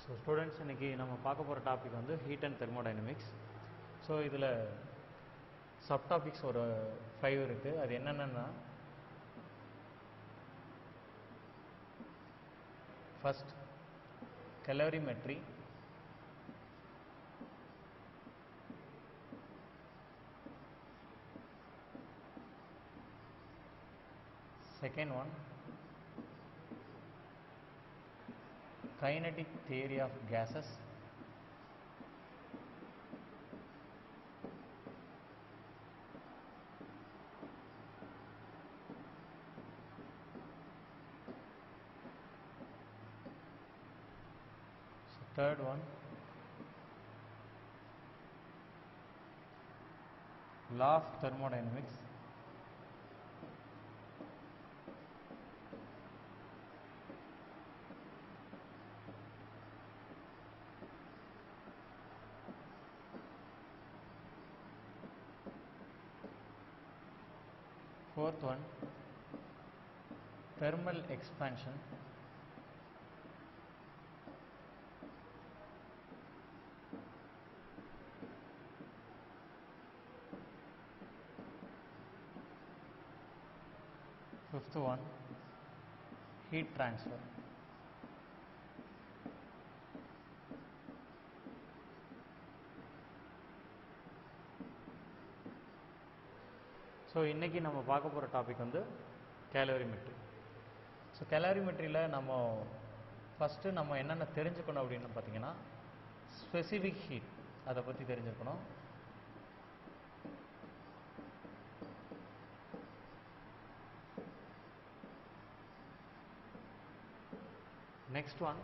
So students, இன்றைக்கி நம்ம பார்க்க போகிற டாபிக் வந்து ஹீட் அண்ட் தெர்மோடைனமிக்ஸ். ஸோ இதில் சப் டாபிக்ஸ் ஒரு 5 இருக்குது. அது என்னென்னா, first calorimetry, second one kinetic theory of gases, third one law of thermodynamics, fourth one thermal expansion, fifth one heat transfer. So இன்றைக்கி நம்ம பார்க்க போகிற டாபிக் வந்து கேலோரிமெட்ரி. ஸோ கேலோரிமெட்ரியில் நம்ம ஃபஸ்ட்டு நம்ம என்னென்ன தெரிஞ்சுக்கணும் அப்படின்னு பார்த்தீங்கன்னா, ஸ்பெசிஃபிக் ஹீட் அதை பற்றி தெரிஞ்சுக்கணும். Next one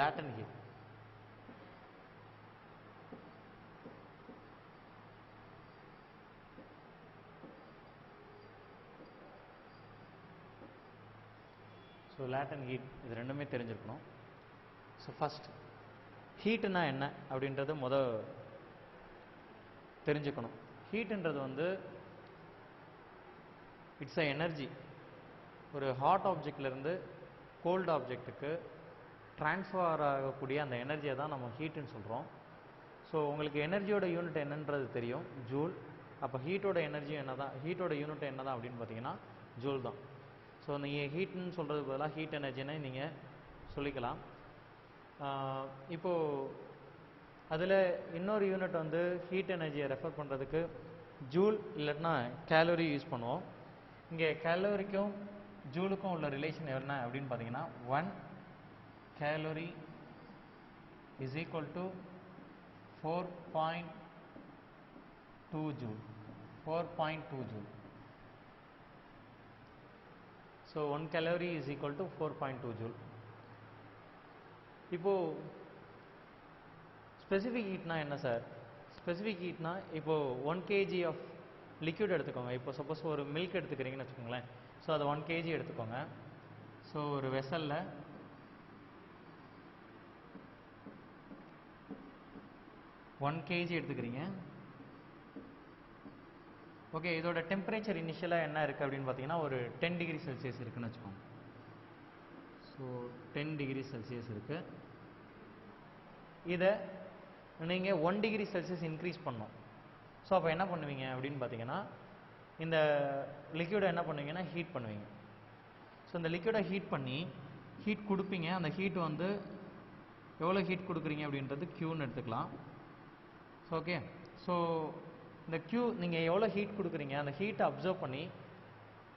latent heat. So latent heat, இது ரெண்டுமே தெரிஞ்சிருக்கணும். ஸோ ஃபஸ்ட் ஹீட்டுனா என்ன அப்படின்றது தெரிஞ்சுக்கணும். ஹீட்டுன்றது வந்து இட்ஸ் அ எனர்ஜி. ஒரு ஹாட் ஆப்ஜெக்ட்லேருந்து கோல்டு ஆப்ஜெக்ட்டுக்கு ட்ரான்ஸ்ஃபர் ஆகக்கூடிய அந்த எனர்ஜியை தான் நம்ம ஹீட்டுன்னு சொல்கிறோம். ஸோ உங்களுக்கு எனர்ஜியோட யூனிட் என்னன்றது தெரியும், ஜூல். அப்போ ஹீட்டோட எனர்ஜி என்ன தான், ஹீட்டோட யூனிட் என்ன தான் அப்படின்னு பார்த்தீங்கன்னா ஜூல் தான். ஸோ நீங்கள் ஹீட்னு சொல்கிறது பதிலாக ஹீட் எனர்ஜின்னு நீங்கள் சொல்லிக்கலாம். இப்போது அதில் இன்னொரு யூனிட் வந்து ஹீட் எனர்ஜியை ரெஃபர் பண்ணுறதுக்கு ஜூல் இல்லைன்னா கேலோரி யூஸ் பண்ணுவோம். இங்கே கேலோரிக்கும் ஜூலுக்கும் உள்ள ரிலேஷன் என்ன அப்படின்னு பார்த்தீங்கன்னா, 1 calorie is equal to 4.2 joule. 4.2 joule. So 1 calorie is equal to 4.2 joule. இப்போது ஸ்பெசிஃபிக் ஹீட்னா என்ன சார்? ஸ்பெசிஃபிக் ஹீட்னா இப்போது 1 kg ஆஃப் லிக்விட் எடுத்துக்கோங்க. இப்போ சப்போஸ் ஒரு மில்க் எடுத்துக்கிறீங்கன்னு வச்சுக்கோங்களேன். ஸோ அதை 1 kg எடுத்துக்கோங்க. ஸோ ஒரு வெசலில் 1 kg எடுத்துக்கிறீங்க. ஓகே, இதோட டெம்பரேச்சர் இனிஷியலாக என்ன இருக்குது அப்படின்னு பார்த்தீங்கன்னா, ஒரு 10 டிகிரி செல்சியஸ் இருக்குதுன்னு வச்சுக்கோங்க. ஸோ 10 டிகிரி செல்சியஸ் இருக்குது. இதை நீங்கள் 1 டிகிரி செல்சியஸ் இன்க்ரீஸ் பண்ணணும். ஸோ அப்போ என்ன பண்ணுவீங்க அப்படின்னு பார்த்தீங்கன்னா, இந்த லிக்விடை என்ன பண்ணுவீங்கன்னா ஹீட் பண்ணுவீங்க. ஸோ இந்த லிக்விடை ஹீட் பண்ணி ஹீட் கொடுப்பீங்க. அந்த ஹீட் வந்து எவ்வளோ ஹீட் கொடுக்குறீங்க அப்படின்றது க்யூன்னு எடுத்துக்கலாம். ஸோ ஓகே, ஸோ இந்த Q நீங்கள் எவ்வளோ ஹீட் கொடுக்குறீங்க, அந்த ஹீட்டை அப்சர்வ் பண்ணி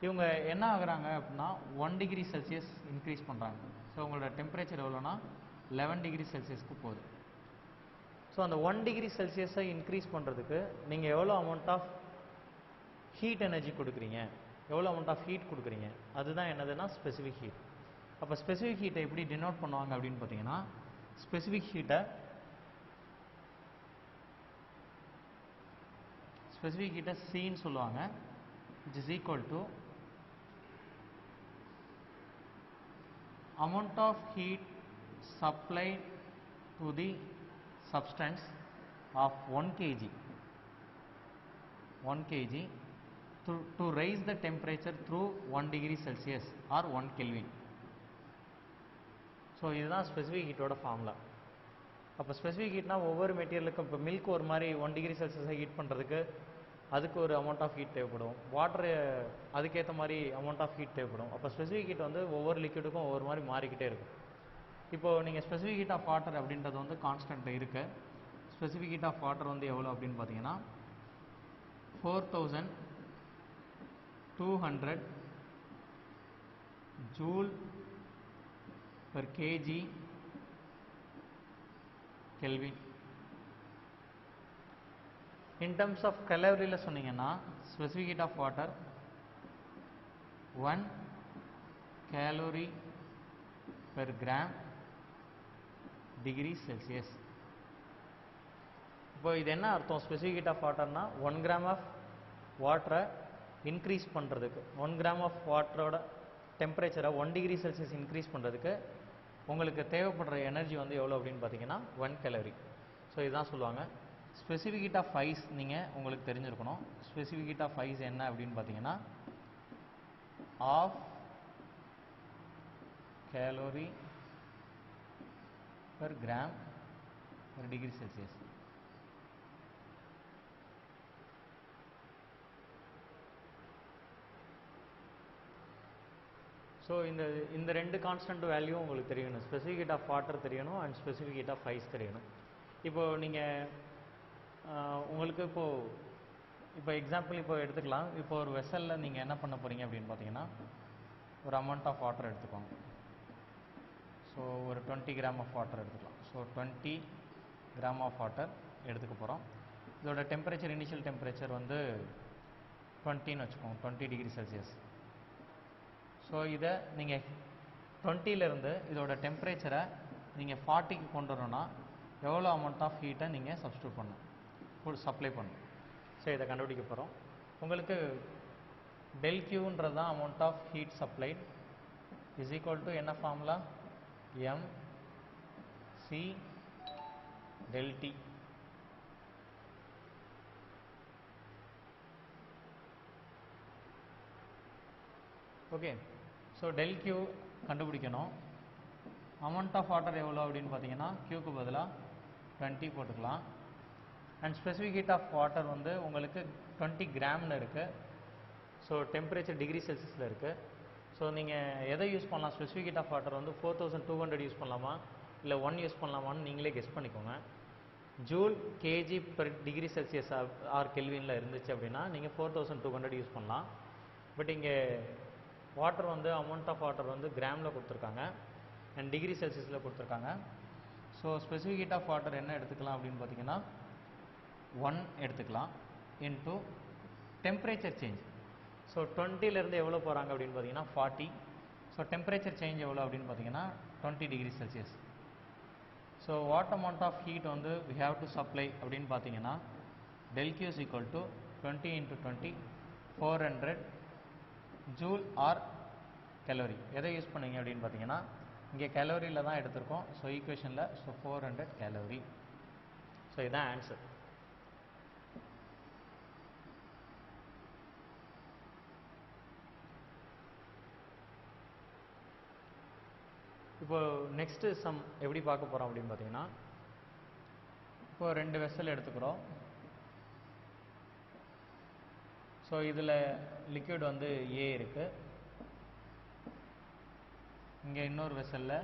இவங்க என்ன ஆகுறாங்க அப்படின்னா 1 டிகிரி செல்சியஸ் இன்க்ரீஸ் பண்ணுறாங்க. ஸோ உங்களோட டெம்பரேச்சர் எவ்வளோனா 11 டிகிரி செல்சியஸ்க்கு போகுது. ஸோ அந்த 1 டிகிரி செல்சியஸை இன்க்ரீஸ் பண்ணுறதுக்கு நீங்கள் எவ்வளோ அமௌண்ட் ஆஃப் ஹீட் எனர்ஜி கொடுக்குறீங்க, எவ்வளோ அமௌண்ட் ஆஃப் ஹீட் கொடுக்குறீங்க, அதுதான் என்னதுன்னா ஸ்பெசிஃபிக் ஹீட். அப்போ ஸ்பெசிஃபிக் ஹீட்டை எப்படி டினோட் பண்ணுவாங்க அப்படின்னு பார்த்தீங்கன்னா, ஸ்பெசிஃபிக் ஹீட்டை Cன்னு சொல்லுவாங்க. It is equal to amount of heat supplied to the substance of 1 kg to raise the temperature through 1 degree Celsius or 1 Kelvin. So இதுதான் ஸ்பெசிஃபிக் ஹீட்டோட ஃபார்முலா. அப்போ ஸ்பெசிஃபிக் ஹீட்னா ஒவ்வொரு மெட்டீரியலுக்கும், இப்போ மில்க் ஒரு மாதிரி 1 டிகிரி செல்சியஸை ஹீட் பண்ணுறதுக்கு அதுக்கு ஒரு அமௌண்ட் ஆஃப் ஹீட் தேவைப்படும், வாட்டர் அதுக்கேற்ற மாதிரி அமௌண்ட் ஆஃப் ஹீட் தேவைப்படும். அப்போ ஸ்பெசிஃபிக் ஹீட் வந்து ஒவ்வொரு லிக்விடுக்கும் ஒவ்வொரு மாதிரி மாறிக்கிட்டே இருக்கும். இப்போது நீங்கள் ஸ்பெசிஃபிக் ஹீட் ஆஃப் வாட்டர் அப்படின்றது வந்து கான்ஸ்டன்ட் இருக்குது. ஸ்பெசிஃபிக் ஹீட் ஆஃப் வாட்டர் வந்து எவ்வளோ அப்படின்னு பார்த்தீங்கன்னா 4200 joule per KG kelvin. In terms of கலோரியில் சொன்னீங்கன்னா specific heat of water 1 calorie per gram degree Celsius. இப்போ இது என்ன அர்த்தம்? ஸ்பெசிஃபிக் ஹீட் ஆஃப் வாட்டர்னா 1 கிராம் ஆஃப் வாட்டரை இன்க்ரீஸ் பண்ணுறதுக்கு, 1 கிராம் ஆஃப் வாட்டரோட டெம்பரேச்சரை 1 டிகிரி செல்சியஸ் இன்க்ரீஸ் பண்ணுறதுக்கு உங்களுக்கு தேவைப்படுற எனர்ஜி வந்து எவ்வளோ அப்படின்னு பார்த்தீங்கன்னா 1 calorie. ஸோ இதுதான் சொல்லுவாங்க. ஸ்பெசிஃபிக் ஹீட் ஆஃப் ஐஸ் நீங்கள் உங்களுக்கு தெரிஞ்சிருக்கணும். ஸ்பெசிஃபிக் ஹீட் ஆஃப் ஐஸ் என்ன அப்படின்னு பார்த்தீங்கன்னா of calorie per gram per degree Celsius. So இந்த ரெண்டு கான்ஸ்டன்ட் வேல்யூ உங்களுக்கு தெரியணும். ஸ்பெசிஃபிக் ஹீட் ஆஃப் வாட்டர் தெரியணும் and specific heat of ice தெரியணும். இப்போது நீங்கள் உங்களுக்கு இப்போ எக்ஸாம்பிள் இப்போ எடுத்துக்கலாம். இப்போ ஒரு வெசலில் நீங்கள் என்ன பண்ண போகிறீங்க அப்படின்னு பார்த்தீங்கன்னா ஒரு அமௌண்ட் ஆஃப் வாட்டர் எடுத்துக்கோங்க. ஸோ ஒரு 20 கிராம் ஆஃப் வாட்டர் எடுத்துக்கலாம். ஸோ 20 கிராம் ஆஃப் வாட்டர் எடுத்துக்க போகிறோம். இதோட டெம்பரேச்சர், இனிஷியல் டெம்பரேச்சர் வந்து 20ன்னு வச்சுக்கோங்க, 20 டிகிரி செல்சியஸ். ஸோ இதை நீங்கள் 20லேருந்து இதோட டெம்பரேச்சரை நீங்கள் 40க்கு கொண்டு வரணும்னா எவ்வளோ அமௌண்ட் ஆஃப் ஹீட்டை நீங்கள் சப்ஸ்டியூட் பண்ணணும், சப்ளை பண்ணணும். ஸோ இதை கண்டுபிடிக்க போகிறோம். உங்களுக்கு டெல் கியூன்றது தான் amount of heat supplied is equal to என்ன formula? M C del T. Okay. So del Q கண்டுபிடிக்கணும். அமௌண்ட் ஆஃப் வாட்டர் எவ்வளோ அப்படின்னு பார்த்தீங்கன்னா கியூக்கு பதிலாக 20 போட்டுக்கலாம். And specific heat of water வந்து உங்களுக்கு 20 கிராமில் இருக்குது. ஸோ டெம்பரேச்சர் டிகிரி செல்சியஸில் இருக்குது. ஸோ நீங்கள் எதை யூஸ் பண்ணலாம்? ஸ்பெசிஃபிக் ஹீட் ஆஃப் வாட்டர் வந்து 4200 யூஸ் பண்ணலாமா இல்லை 1 யூஸ் பண்ணலாமான்னு நீங்களே கெஸ் பண்ணிக்கோங்க. Joule KG per degree Celsius or கெல்வினில் இருந்துச்சு அப்படின்னா நீங்கள் 4200 யூஸ் பண்ணலாம். பட் இங்கே வாட்டர் வந்து அமௌண்ட் ஆஃப் வாட்டர் வந்து கிராமில் கொடுத்துருக்காங்க அண்ட் டிகிரி செல்சியஸில் கொடுத்துருக்காங்க. So specific heat of water என்ன எடுத்துக்கலாம் அப்படின்னு பார்த்தீங்கன்னா 1 எடுத்துக்கலாம் இன்ட்டு டெம்பரேச்சர் சேஞ்ச். ஸோ 20லேருந்து எவ்வளோ போகிறாங்க அப்படின்னு பார்த்தீங்கன்னா 40. ஸோ டெம்பரேச்சர் சேஞ்ச் எவ்வளோ அப்படின்னு பார்த்தீங்கன்னா 20 degree Celsius. So what amount of heat வந்து we have to supply அப்படின்னு பார்த்தீங்கன்னா del Q is equal to 20 into 20 400 joule R calorie. எதை யூஸ் பண்ணீங்க அப்படின்னு பார்த்தீங்கன்னா இங்கே கலோரியில் தான் எடுத்திருக்கோம். ஸோ ஈக்குவேஷனில் ஸோ 400 calorie. ஸோ இதுதான் ஆன்சர். இப்போ நெக்ஸ்ட்டு சம் எப்படி பார்க்க போகிறோம் அப்படின்னு பார்த்தீங்கன்னா இப்போ 2 வெசல் எடுத்துக்கிறோம். ஸோ இதில் லிக்விட் வந்து ஏ இருக்குது, இங்கே இன்னொரு வெசலில்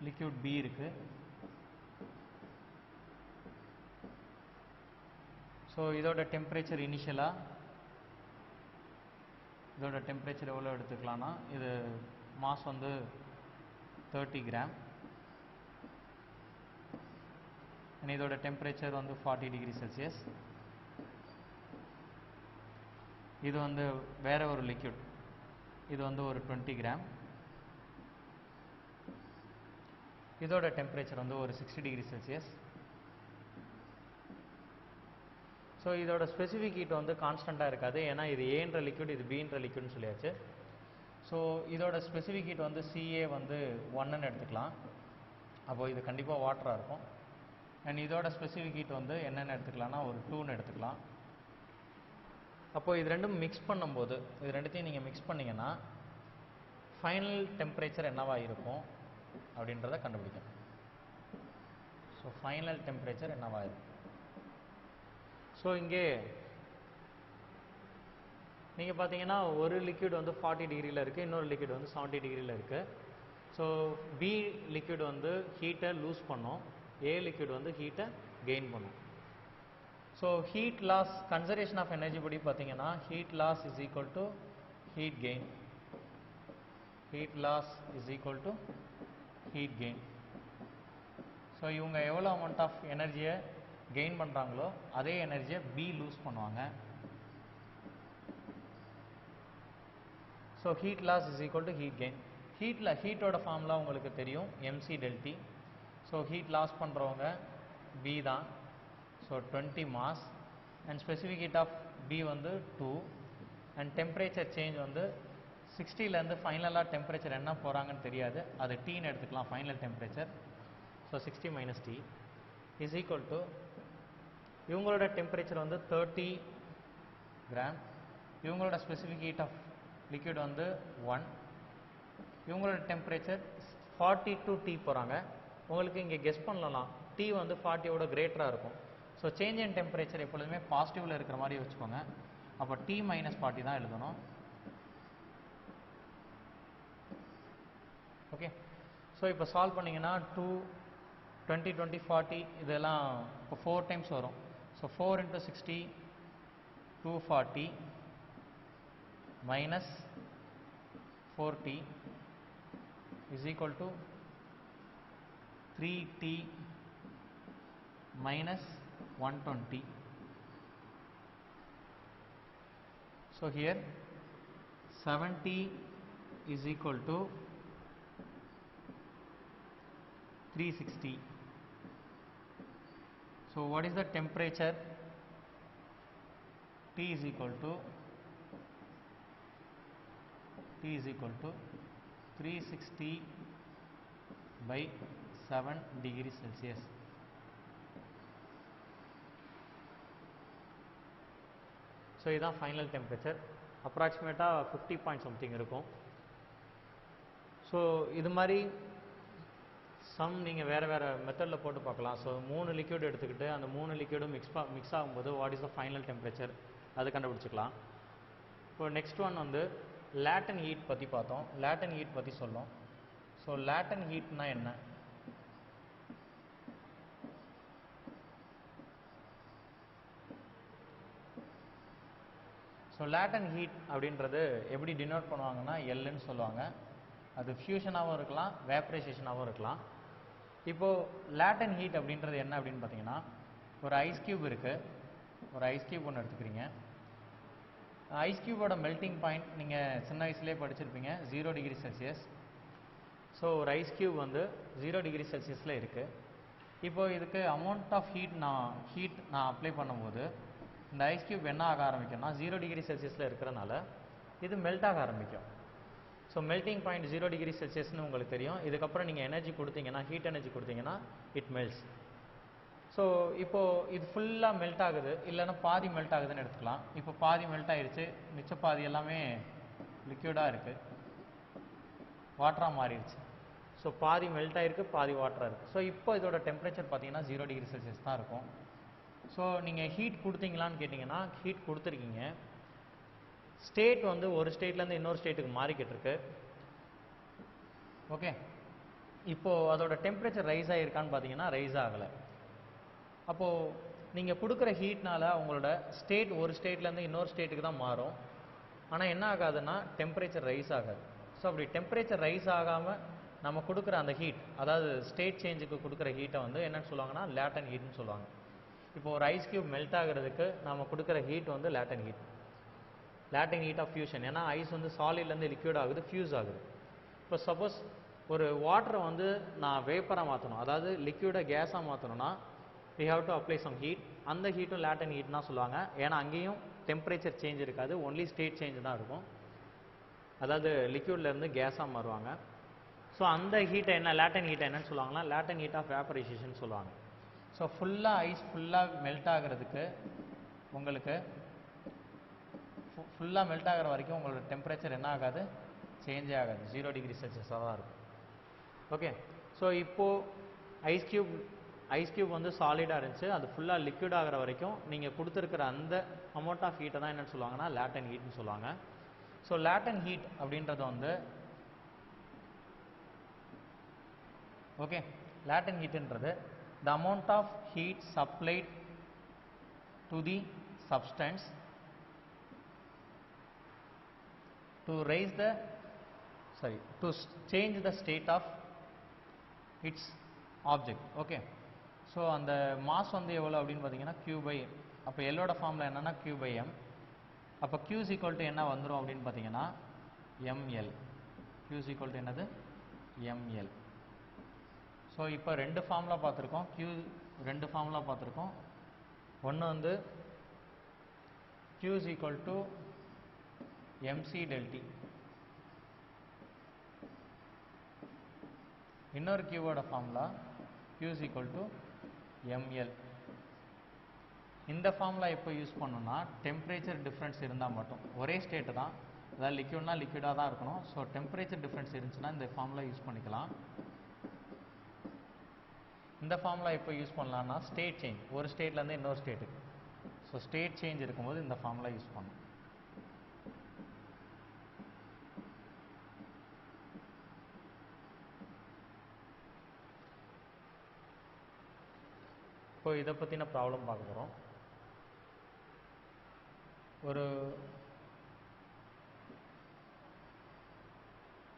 லிக்விட் பி இருக்குது. ஸோ இதோட டெம்பரேச்சர் இனிஷியலாக இதோட டெம்பரேச்சர் எவ்வளோ எடுத்துக்கலாம்னா இது மாஸ் வந்து 30 கிராம் அண்ட் இதோட டெம்பரேச்சர் வந்து 40 டிகிரி செல்சியஸ். இது வந்து வேற ஒரு லிக்விட், இது வந்து ஒரு 20 கிராம், இதோட டெம்பரேச்சர் வந்து ஒரு 60 டிகிரி செல்சியஸ். ஸோ இதோட ஸ்பெசிஃபிக் ஹீட் வந்து கான்ஸ்டண்ட்டாக இருக்காது, ஏன்னா இது ஏன்ற லிக்விட் இது பின்ற லிக்விட்னு சொல்லியாச்சு. ஸோ இதோட ஸ்பெசிஃபிக் ஹீட் வந்து சிஏ வந்து 1ன்னு எடுத்துக்கலாம். அப்போது இது கண்டிப்பாக வாட்டராக இருக்கும். அண்ட் இதோட ஸ்பெசிஃபிக் ஹீட் வந்து என்னென்னு எடுத்துக்கலாம்னா ஒரு 2ன்னு எடுத்துக்கலாம். அப்போது இது ரெண்டும் மிக்ஸ் பண்ணும்போது இது ரெண்டுத்தையும் நீங்கள் மிக்ஸ் பண்ணிங்கன்னா ஃபைனல் டெம்பரேச்சர் என்னவா இருக்கும் அப்படின்றத கண்டுபிடிக்கணும். ஸோ ஃபைனல் டெம்பரேச்சர் என்னவா இருக்கும். ஸோ இங்கே நீங்கள் பார்த்தீங்கன்னா ஒரு லிக்விட் வந்து 40 டிகிரியில் இருக்குது, இன்னொரு லிக்விட் வந்து 70 டிகிரியில் இருக்குது. ஸோ பி லிக்விட் வந்து ஹீட்டை லூஸ் பண்ணும், ஏ லிக்விட் வந்து ஹீட்டை கெயின் பண்ணும். So heat loss conservation of energy படி பார்த்தீங்கன்னா heat loss is equal to heat gain. Heat loss is equal to heat gain. So இவங்க எவ்வளோ அமௌண்ட் ஆஃப் எனர்ஜியை கெயின் பண்ணுறாங்களோ அதே எனர்ஜியை பி லூஸ் பண்ணுவாங்க. So heat loss is equal to heat gain. ஹீட்டோட ஃபார்முலா உங்களுக்கு தெரியும், MC del T. So heat loss பண்ணுறவங்க பி தான். So 20 mass and specific heat of B வந்து 2 அண்ட் டெம்பரேச்சர் சேஞ்ச் வந்து 60லேருந்து ஃபைனலாக டெம்பரேச்சர் என்ன போகிறாங்கன்னு தெரியாது, அது டீன்னு எடுத்துக்கலாம் final temperature. So 60 minus T is equal to இவங்களோட டெம்பரேச்சர் வந்து 30 கிராம், இவங்களோட ஸ்பெசிஃபிக் ஹீட் ஆஃப் லிக்விட் வந்து 1, இவங்களோட டெம்பரேச்சர் 42 டி போகிறாங்க. உங்களுக்கு இங்கே கெஸ் பண்ணலாம் டி வந்து 40யோட கிரேட்டராக இருக்கும். ஸோ சேஞ்ச் இன் டெம்பரேச்சர் எப்பொழுதுமே பாசிட்டிவில் இருக்கிற மாதிரி வச்சுக்கோங்க. அப்போ டி மைனஸ் 40 தான் எழுதணும். ஓகே. ஸோ இப்போ சால்வ் பண்ணிங்கன்னா 2, 20, 20, 40 இதெல்லாம் இப்போ 4 டைம்ஸ் வரும். So 4 into 60 240 minus 4t is equal to 3t minus 120. So here 70 is equal to 360. So what is the temperature? T is equal to 360 by 7 degrees Celsius. So இதுதான் final temperature. அப்ராக்சிமேட்டாக 50 point something இருக்கும். So இது மாதிரி some நீங்கள் வேறு மெத்தடில் போட்டு பார்க்கலாம். ஸோ 3 லிக்விட் எடுத்துக்கிட்டு அந்த 3 லிக்விடும் மிக்ஸ் ஆகும்போது what is the final temperature அது கண்டுபிடிச்சிக்கலாம். இப்போ நெக்ஸ்ட் ஒன் வந்து லேட்டன் ஹீட் பற்றி பார்த்தோம். லேட்டன் ஹீட் பற்றி சொல்லும். ஸோ லேட்டன் ஹீட்னா என்ன? ஸோ லேட்டன் ஹீட் அப்படின்றது எப்படி டினோட் பண்ணுவாங்கன்னா எல்லுன்னு சொல்லுவாங்க. அது ஃபியூஷனாகவும் இருக்கலாம், வேப்பரைசேஷனாகவும் இருக்கலாம். இப்போது லேட்டன் ஹீட் அப்படின்றது என்ன அப்படின்னு பார்த்தீங்கன்னா, ஒரு ஐஸ் கியூப் இருக்குது, ஒரு ஐஸ் கியூப் ஒன்று எடுத்துக்கிறீங்க. ஐஸ் கியூபோட மெல்ட்டிங் பாயிண்ட் நீங்கள் சின்ன வயசுலேயே படிச்சிருப்பீங்க, 0 டிகிரி செல்சியஸ். ஸோ ஒரு ஐஸ் கியூப் வந்து 0 டிகிரி செல்சியஸில் இருக்குது. இப்போது இதுக்கு அமௌண்ட் ஆஃப் ஹீட் நான் அப்ளை பண்ணும்போது இந்த ஐஸ் கியூப் என்ன ஆக ஆரம்பிக்கும்னா 0 டிகிரி செல்சியஸில் இருக்கிறனால இது மெல்ட் ஆக ஆரம்பிக்கும். ஸோ மெல்ட்டிங் பாயிண்ட் 0 டிகிரி செல்சியஸ்னு உங்களுக்கு தெரியும். இதுக்கப்புறம் நீங்கள் எனர்ஜி கொடுத்தீங்கன்னா, ஹீட் எனர்ஜி கொடுத்தீங்கன்னா இட் மெல்ட்ஸ். ஸோ இப்போது இது ஃபுல்லாக மெல்ட் ஆகுது, இல்லைன்னா பாதி மெல்ட் ஆகுதுன்னு எடுத்துக்கலாம். இப்போ பாதி மெல்ட் ஆகிடுச்சு, மிச்ச பாதி எல்லாமே லிக்யூடாக இருக்குது, வாட்டராக மாறிடுச்சு. ஸோ பாதி மெல்ட் ஆகிருக்கு, பாதி வாட்டராக இருக்குது. ஸோ இப்போ இதோட டெம்பரேச்சர் பார்த்தீங்கன்னா 0 டிகிரி செல்சியஸ் தான் இருக்கும். ஸோ நீங்கள் ஹீட் கொடுத்தீங்களான்னு கேட்டிங்கன்னா ஹீட் கொடுத்துருக்கீங்க. ஸ்டேட் வந்து ஒரு ஸ்டேட்லேருந்து இன்னொரு ஸ்டேட்டுக்கு மாறிக்கிட்டு இருக்கு. ஓகே. இப்போது அதோட டெம்பரேச்சர் ரைஸ் ஆகிருக்கான்னு பார்த்தீங்கன்னா ரைஸ் ஆகலை. அப்போது நீங்கள் கொடுக்குற ஹீட்னால் உங்களோட ஸ்டேட் ஒரு ஸ்டேட்லேருந்து இன்னொரு ஸ்டேட்டுக்கு தான் மாறும். ஆனால் என்ன ஆகாதுன்னா டெம்பரேச்சர் ரைஸ் ஆகாது. ஸோ அப்படி டெம்பரேச்சர் ரைஸ் ஆகாமல் நம்ம கொடுக்குற அந்த ஹீட், அதாவது ஸ்டேட் சேஞ்சுக்கு கொடுக்குற ஹீட்டை வந்து என்னென்னு சொல்லுவாங்கன்னா லேட்டன் ஹீட்னு சொல்லுவாங்க. இப்போ ஒரு ஐஸ் கியூப் மெல்ட் ஆகிறதுக்கு நம்ம கொடுக்குற ஹீட் வந்து latent heat, latent heat of fusion. ஏன்னா ஐஸ் வந்து சாலிட்லேருந்து லிக்விட் ஆகுது, ஃபியூஸ் ஆகுது. இப்போ சப்போஸ் ஒரு வாட்டரை வந்து நான் வேப்பராக மாற்றணும், அதாவது லிக்விடை கேஸாக மாற்றணும்னா we have to apply some heat. அந்த ஹீட்டும் லேட்டன் ஹீட் தான் சொல்லுவாங்க. ஏன்னா அங்கேயும் டெம்பரேச்சர் சேஞ்ச் இருக்காது, ஒன்லி ஸ்டேட் சேஞ்ச் தான் இருக்கும். அதாவது லிக்விட்லேருந்து கேஸாக மாறுவாங்க. ஸோ அந்த ஹீட்டை என்ன, லேட்டன் ஹீட்டை என்னன்னு சொல்லுவாங்கன்னா லேட்டன் ஹீட் ஆஃப் வேப்பரைசேஷன் சொல்லுவாங்க. ஸோ ஃபுல்லாக ஐஸ் ஃபுல்லாக மெல்ட் ஆகிறதுக்கு உங்களுக்கு ஃபுல்லாக மெல்ட் ஆகிற வரைக்கும் உங்களோட டெம்பரேச்சர் என்ன ஆகாது, சேஞ்சே ஆகாது, 0 டிகிரி செல்சியஸாக தான் இருக்கும். ஓகே, ஸோ இப்போது ஐஸ் கியூப் வந்து சாலிடாக இருந்துச்சு, அது ஃபுல்லாக லிக்விட் ஆகிற வரைக்கும் நீங்கள் கொடுத்துருக்கிற அந்த அமௌண்ட் ஆஃப் ஹீட்டை தான் என்னென்னு சொல்லுவாங்கன்னா லேட்டன் ஹீட்னு சொல்லுவாங்க. ஸோ லேட்டன் ஹீட் அப்படின்றது வந்து ஓகே, லேட்டன் ஹீட்ன்றது the amount of heat supplied to the substance to raise the to change the state of its object. Okay, so அந்த மாஸ் வந்து எவ்வளோ அப்படின்னு பார்த்தீங்கன்னா Q by, அப்போ எல்லோட ஃபார்மில் என்னென்னா Q by M. அப்போ Q is equal to என்ன வந்துடும் அப்படின்னு பார்த்தீங்கன்னா ML. Q is equal to என்னது ML. ஸோ இப்போ ரெண்டு ஃபார்முலா பார்த்துருக்கோம், ரெண்டு ஃபார்முலா பார்த்துருக்கோம். ஒன்று வந்து Q is equal to MC del T, இன்னொரு கியூவோட ஃபார்முலா Q is equal to ML. இந்த ஃபார்முலா எப்போ யூஸ் பண்ணணும்னா டெம்பரேச்சர் டிஃப்ரென்ஸ் இருந்தால் மட்டும், ஒரே ஸ்டேட்டு தான், அதாவது லிக்விட்னா லிக்விடாக தான் இருக்கணும். ஸோ டெம்பரேச்சர் டிஃப்ரென்ஸ் இருந்துச்சுன்னா இந்த ஃபார்முலா யூஸ் பண்ணிக்கலாம். இந்த ஃபார்முலா எப்போ யூஸ் பண்ணலாம்னா ஸ்டேட் சேஞ்ச், ஒரு ஸ்டேட்லேருந்து இன்னொரு ஸ்டேட்டுக்கு, ஸோ ஸ்டேட் சேஞ்ச் இருக்கும்போது இந்த ஃபார்முலா யூஸ் பண்ணணும். இப்போ இதை பற்றின ப்ராப்ளம் பார்க்க போகிறோம். ஒரு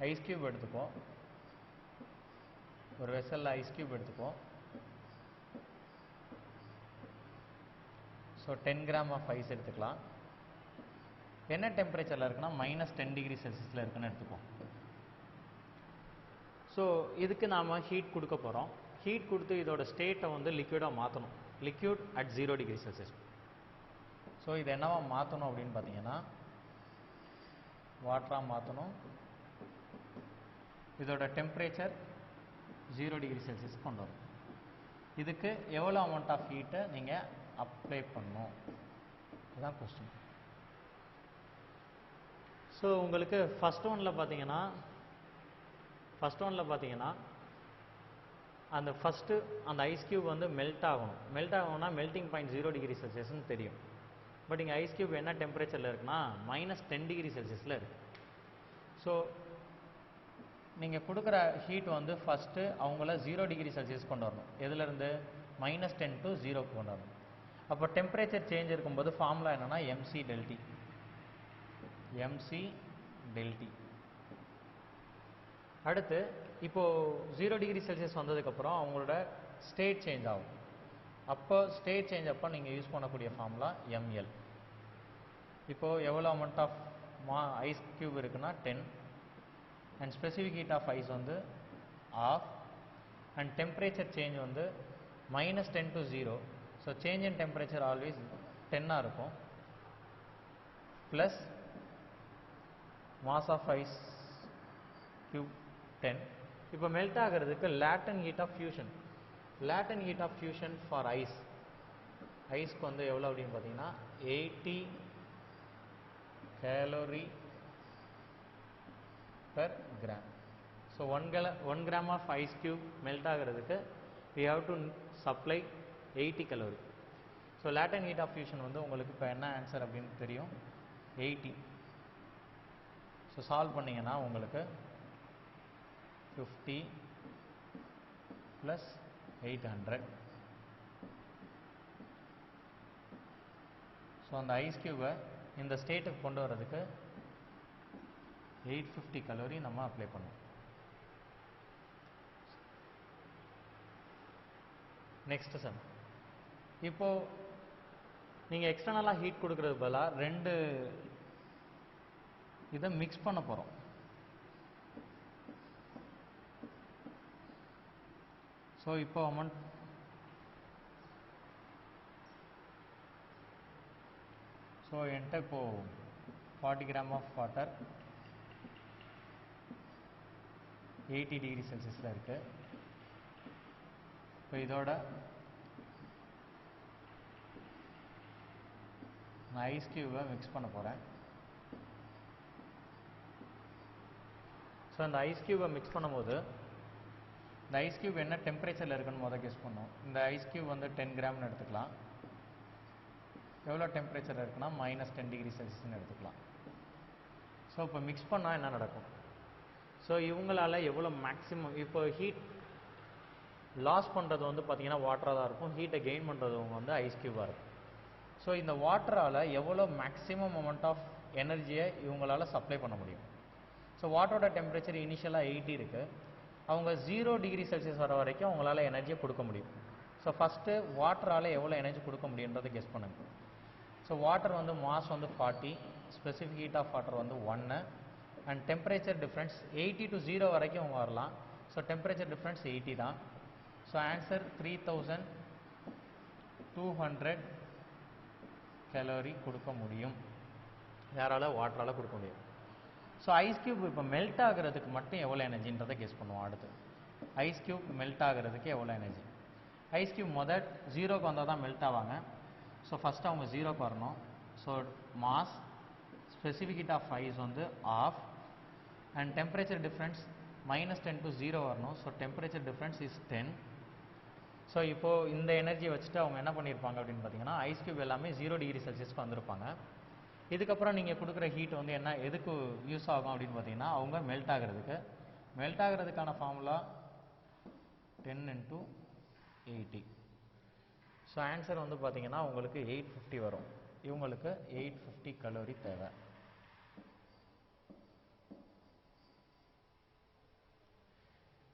ஐஸ் கியூப் எடுத்துப்போம், ஒரு வெசலில் ஐஸ் கியூப் எடுத்துப்போம். ஸோ 10 கிராம் ஆஃப் ஐஸ் எடுத்துக்கலாம். என்ன டெம்பரேச்சரில் இருக்குன்னா -10 டிகிரி செல்சியஸில் இருக்குன்னு எடுத்துப்போம். ஸோ இதுக்கு நாம் ஹீட் கொடுக்க போகிறோம். ஹீட் கொடுத்து இதோட ஸ்டேட்டை வந்து லிக்விடாக மாற்றணும், liquid at 0 degree Celsius. So இது என்னவா மாற்றணும் அப்படின்னு பார்த்தீங்கன்னா வாட்டராக மாற்றணும். இதோட டெம்பரேச்சர் 0 டிகிரி செல்சியஸ் கொண்டு வரும். இதுக்கு எவ்வளோ அமௌண்ட் ஆஃப் ஹீட்டை நீங்கள் அப்ளை பண்ணணும், இதுதான் கொஸ்டின். ஸோ உங்களுக்கு ஃபஸ்ட் ஒனில் பார்த்தீங்கன்னா அந்த ஐஸ் கியூப் வந்து மெல்ட் ஆகணும்னா மெல்ட்டிங் பாயிண்ட் 0 டிகிரி செல்சியஸ்னு தெரியும். பட் இங்கே ஐஸ் கியூப் என்ன டெம்பரேச்சரில் இருக்குன்னா -10 டிகிரி செல்சியஸில் இருக்குது. ஸோ நீங்கள் கொடுக்குற ஹீட் வந்து ஃபஸ்ட்டு அவங்கள 0 டிகிரி செல்சியஸ் கொண்டு வரணும். எதுலேருந்து -10 to 0க்கு கொண்டு வரணும். அப்போ டெம்பரேச்சர் சேஞ்ச் இருக்கும்போது ஃபார்முலா என்னென்னா MC del T. அடுத்து இப்போது 0 டிகிரி செல்சியஸ் வந்ததுக்கப்புறம் அவங்களோட ஸ்டேட் சேஞ்ச் ஆகும். அப்போ ஸ்டேட் சேஞ்ச் அப்போ நீங்கள் யூஸ் பண்ணக்கூடிய ஃபார்முலா ML. இப்போது எவ்வளோ அமௌண்ட் ஆஃப் ஐஸ் கியூப் இருக்குன்னா 10, and specific heat of ice வந்து ஆஃப், அண்ட் டெம்பரேச்சர் சேஞ்ச் வந்து -10 to 0. So change in temperature always 10ஆக இருக்கும், plus mass of ice cube 10. இப்போ மெல்ட் ஆகிறதுக்கு latent heat of fusion for ஐஸ்க்கு வந்து எவ்வளோ அப்படின்னு பார்த்தீங்கன்னா 80 calorie per gram. So 1 gram of ice cube melt ஆகிறதுக்கு we have to supply 80 calorie. So latent heat of fusion வந்து உங்களுக்கு இப்போ என்ன ஆன்சர் அப்படின்னு தெரியும், 80. ஸோ சால்வ் பண்ணிங்கன்னா உங்களுக்கு 50 + 800. ஸோ அந்த ஐஸ் கியூபை இந்த ஸ்டேட்டுக்கு கொண்டு வரதுக்கு 850 calorie நம்ம அப்ளை பண்ணுவோம். Next sum. இப்போது நீங்கள் எக்ஸ்டர்னலாக ஹீட் கொடுக்கறது பதிலாக 2 இதை மிக்ஸ் பண்ண போகிறோம். ஸோ இப்போ என்கிட்ட இப்போது 40 கிராம் ஆஃப் வாட்டர் 80 டிகிரி செல்சியஸில் இருக்குது. இப்போ இதோட நான் ஐஸ் கியூபை மிக்ஸ் பண்ண போகிறேன். ஸோ அந்த ஐஸ் க்யூபை மிக்ஸ் பண்ணும்போது இந்த ஐஸ் க்யூப் என்ன டெம்பரேச்சரில் இருக்குன்னு முதல் கெஸ் பண்ணோம். இந்த ஐஸ் க்யூப் வந்து 10 கிராம்னு எடுத்துக்கலாம். எவ்வளோ டெம்பரேச்சர் இருக்குன்னா -10°C எடுத்துக்கலாம். ஸோ இப்போ மிக்ஸ் பண்ணால் என்ன நடக்கும்? ஸோ இவங்களால எவ்வளோ மேக்ஸிமம் இப்போ ஹீட் லாஸ் பண்ணுறது வந்து பார்த்தீங்கன்னா வாட்டராக தான் இருக்கும், ஹீட்டை கெயின் பண்ணுறது வந்து ஐஸ் க்யூபாக இருக்கும். ஸோ இந்த வாட்டரால் எவ்வளோ மேக்ஸிமம் அமௌண்ட் ஆஃப் எனர்ஜியை இவங்களால சப்ளை பண்ண முடியும். ஸோ வாட்டரோட டெம்பரேச்சர் இனிஷியலாக 80 இருக்குது. அவங்க 0°C வர வரைக்கும் அவங்களால எனர்ஜியை கொடுக்க முடியும். ஸோ ஃபஸ்ட்டு வாட்டரால் எவ்வளோ எனர்ஜி கொடுக்க முடியுன்றதை கெஸ் பண்ணுங்க. ஸோ வாட்டர் வந்து மாஸ் வந்து 40, ஸ்பெசிஃபிக் ஹீட் ஆஃப் வாட்டர் வந்து 1 அண்ட் டெம்பரேச்சர் டிஃப்ரென்ஸ் 80 to 0 வரைக்கும் அவங்க வரலாம். ஸோ டெம்பரேச்சர் டிஃப்ரென்ஸ் 80 தான். ஸோ ஆன்சர் 3200 கேலரி கொடுக்க முடியும். யாரால? வாட்டரால் கொடுக்க முடியும். ஸோ ஐஸ் க்யூப் இப்போ மெல்ட் ஆகிறதுக்கு மட்டும் எவ்வளோ எனர்ஜின்றதை கெஸ் பண்ணுவோம். அடுத்து ஐஸ் க்யூப் மெல்ட் ஆகிறதுக்கு எவ்வளோ எனர்ஜி? ஐஸ் க்யூப் முதல் 0க்கு வந்தால் தான் மெல்ட் ஆவாங்க. ஸோ ஃபஸ்ட்டு அவங்க 0க்கு வரணும். So mass specific heat of ice வந்து half and temperature difference -10 to 0 வரணும். So temperature difference is 10. So இப்போது இந்த எனர்ஜியை வச்சுட்டு அவங்க என்ன பண்ணியிருப்பாங்க அப்படின்னு பார்த்தீங்கன்னா ஐஸ் க்யூப் எல்லாமே 0°C வந்திருப்பாங்க. இதுக்கப்புறம் நீங்கள் கொடுக்குற ஹீட் வந்து என்ன எதுக்கு யூஸ் ஆகும் அப்படின்னு பார்த்தீங்கன்னா அவங்க மெல்ட் ஆகிறதுக்கான ஃபார்முலா 10 into 80. ஸோ ஆன்சர் வந்து பார்த்தீங்கன்னா உங்களுக்கு 850 வரும். இவங்களுக்கு 850 கலோரி தேவை.